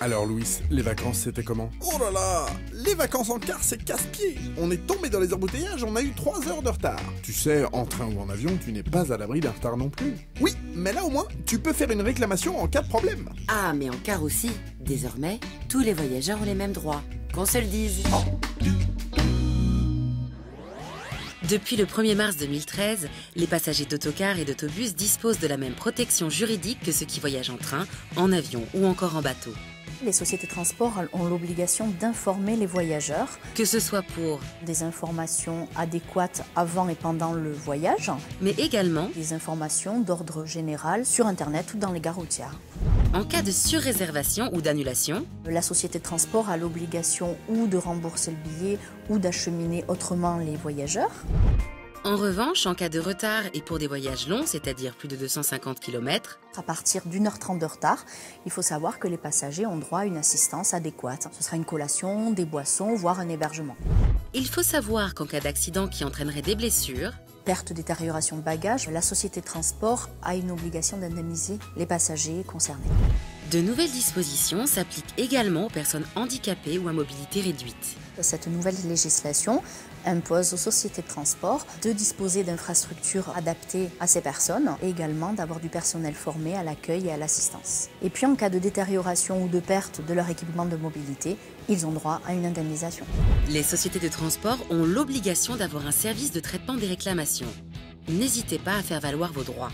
Alors Louis, les vacances c'était comment? Oh là là, les vacances en car c'est casse-pied. On est tombé dans les embouteillages, on a eu 3 heures de retard. Tu sais, en train ou en avion, tu n'es pas à l'abri d'un retard non plus. Oui, mais là au moins, tu peux faire une réclamation en cas de problème. Ah, mais en car aussi. Désormais, tous les voyageurs ont les mêmes droits. Qu'on se le dise. Depuis le 1er mars 2013, les passagers d'autocars et d'autobus disposent de la même protection juridique que ceux qui voyagent en train, en avion ou encore en bateau. Les sociétés de transport ont l'obligation d'informer les voyageurs. Que ce soit pour Des informations adéquates avant et pendant le voyage. mais également Des informations d'ordre général sur Internet ou dans les gares routières. en cas de surréservation ou d'annulation. La société de transport a l'obligation ou de rembourser le billet ou d'acheminer autrement les voyageurs. En revanche, en cas de retard et pour des voyages longs, c'est-à-dire plus de 250 km, À partir d'1h30 de retard, il faut savoir que les passagers ont droit à une assistance adéquate. Ce sera une collation, des boissons, voire un hébergement. il faut savoir qu'en cas d'accident qui entraînerait des blessures, Perte, détérioration de bagages, la société de transport a une obligation d'indemniser les passagers concernés. de nouvelles dispositions s'appliquent également aux personnes handicapées ou à mobilité réduite. Cette nouvelle législation impose aux sociétés de transport de disposer d'infrastructures adaptées à ces personnes et également d'avoir du personnel formé à l'accueil et à l'assistance. Et puis en cas de détérioration ou de perte de leur équipement de mobilité, ils ont droit à une indemnisation. Les sociétés de transport ont l'obligation d'avoir un service de traitement des réclamations. N'hésitez pas à faire valoir vos droits.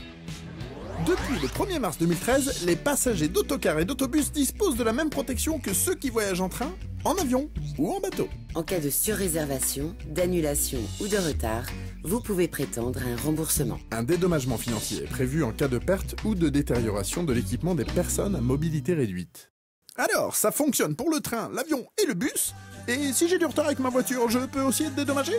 Depuis le 1er mars 2013, les passagers d'autocars et d'autobus disposent de la même protection que ceux qui voyagent en train, en avion ou en bateau. En cas de surréservation, d'annulation ou de retard, vous pouvez prétendre à un remboursement. Un dédommagement financier est prévu en cas de perte ou de détérioration de l'équipement des personnes à mobilité réduite. Alors, ça fonctionne pour le train, l'avion et le bus. Et si j'ai du retard avec ma voiture, je peux aussi être dédommagé?